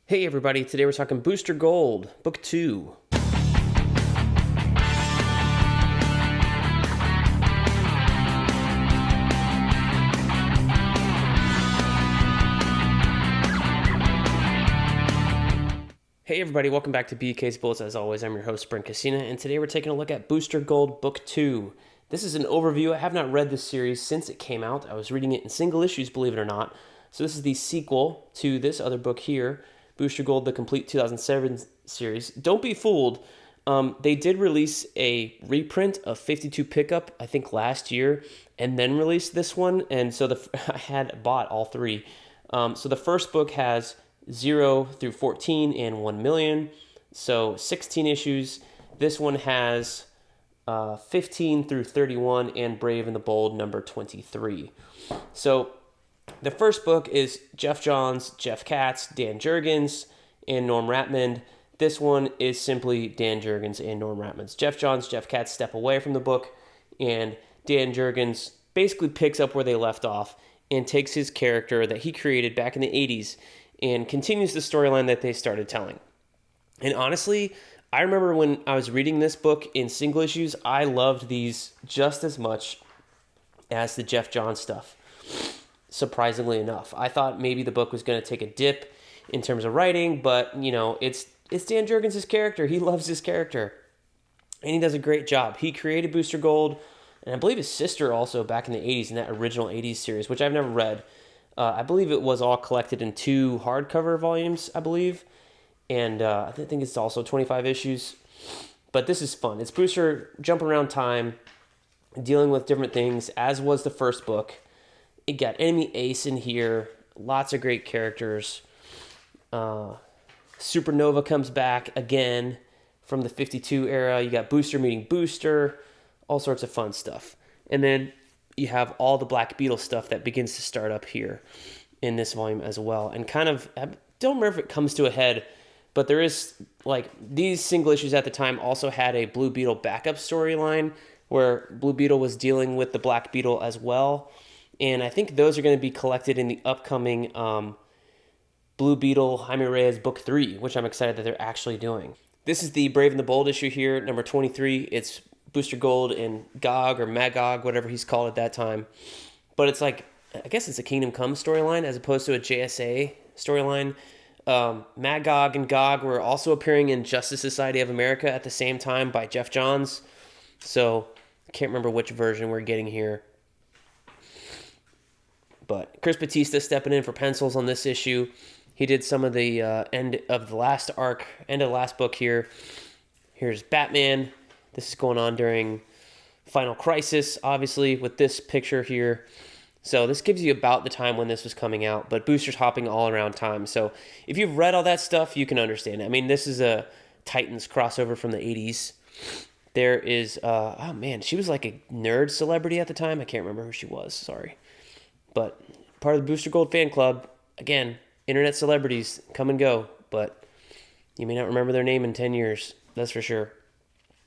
Hey everybody, today we're talking Booster Gold, Book 2. Hey everybody, welcome back to BK's Bullets. As always, I'm your host, Brent and today we're taking a look at Booster Gold, Book 2. This is an overview. I have not read this series since it came out. I was reading it in single issues, believe it or not. So this is the sequel to this other book here, Booster Gold, the complete 2007 series. Don't be fooled. They did release a reprint of 52 Pickup, I think last year, and then released this one. And so I had bought all three. So the first book has 0 through 14 and 1 million. So 16 issues. This one has 15 through 31 and Brave and the Bold number 23. So the first book is Jeff Johns, Jeff Katz, Dan Jurgens, and Norm Ratman. This one is simply Dan Jurgens and Norm Ratman's. Jeff Johns, Jeff Katz step away from the book, and Dan Jurgens basically picks up where they left off and takes his character that he created back in the 80s and continues the storyline that they started telling. And honestly, I remember when I was reading this book in single issues, I loved these just as much as the Jeff Johns stuff. Surprisingly enough, I thought maybe the book was going to take a dip in terms of writing, but it's Dan Jurgens' character. He loves his character, and he does a great job. He created Booster Gold, and I believe his sister also back in the 80s in that original 80s series, which I've never read. I believe it was all collected in 2 hardcover volumes, I believe, and I think it's also 25 issues. But this is fun. It's Booster jumping around time, dealing with different things, as was the first book. It got Enemy Ace in here, lots of great characters. Supernova comes back again from the 52 era. You got Booster meeting Booster, all sorts of fun stuff. And then you have all the Black Beetle stuff that begins to start up here in this volume as well. And kind of, I don't remember if it comes to a head, but there is, these single issues at the time also had a Blue Beetle backup storyline where Blue Beetle was dealing with the Black Beetle as well. And I think those are going to be collected in the upcoming Blue Beetle Jaime Reyes Book 3, which I'm excited that they're actually doing. This is the Brave and the Bold issue here, number 23. It's Booster Gold and Gog or Magog, whatever he's called at that time. But it's I guess it's a Kingdom Come storyline as opposed to a JSA storyline. Magog and Gog were also appearing in Justice Society of America at the same time by Jeff Johns. So I can't remember which version we're getting here. But Chris Batista stepping in for pencils on this issue. He did some of the end of the last arc, end of the last book here. Here's Batman. This is going on during Final Crisis, obviously, with this picture here. So this gives you about the time when this was coming out, but Booster's hopping all around time. So if you've read all that stuff, you can understand it. I mean, this is a Titans crossover from the 80s. There is, she was like a nerd celebrity at the time. I can't remember who she was, sorry. But part of the Booster Gold fan club, again, internet celebrities come and go, but you may not remember their name in 10 years, that's for sure.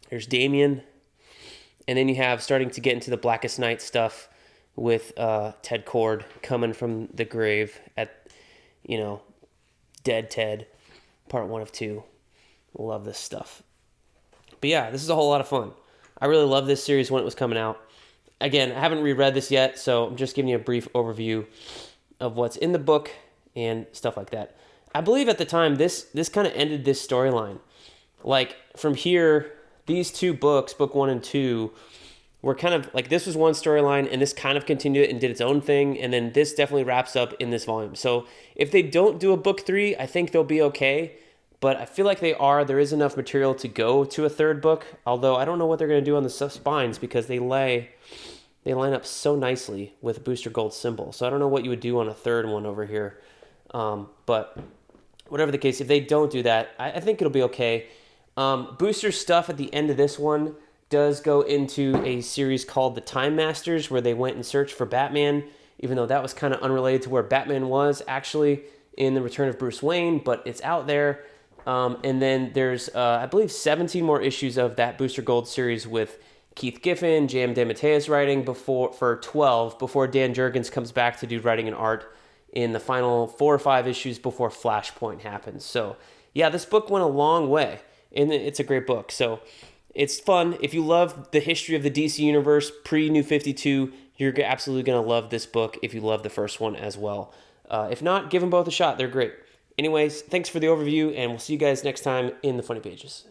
There's Damien, and then you have starting to get into the Blackest Night stuff with Ted Kord coming from the grave at, Dead Ted, part 1 of 2. Love this stuff. But yeah, this is a whole lot of fun. I really love this series when it was coming out. Again, I haven't reread this yet, so I'm just giving you a brief overview of what's in the book and stuff like that. I believe at the time, this kind of ended this storyline. From here, these 2 books, book 1 and 2, were kind of this was one storyline, and this kind of continued and did its own thing, and then this definitely wraps up in this volume. So if they don't do a book 3, I think they'll be okay, but I feel like there is enough material to go to a 3rd book, although I don't know what they're going to do on the spines because they line up so nicely with Booster Gold symbol. So I don't know what you would do on a 3rd one over here. But whatever the case, if they don't do that, I think it'll be okay. Booster's stuff at the end of this one does go into a series called The Time Masters, where they went and searched for Batman, even though that was kind of unrelated to where Batman was actually in The Return of Bruce Wayne, but it's out there. And then there's, I believe, 17 more issues of that Booster Gold series with Keith Giffen, J.M. DeMatteis writing for 12 before Dan Jurgens comes back to do writing and art in the final 4 or 5 issues before Flashpoint happens. So yeah, this book went a long way, and it's a great book. So it's fun. If you love the history of the DC Universe pre-New 52, you're absolutely going to love this book if you love the first one as well. If not, give them both a shot. They're great. Anyways, thanks for the overview, and we'll see you guys next time in the Funny Pages.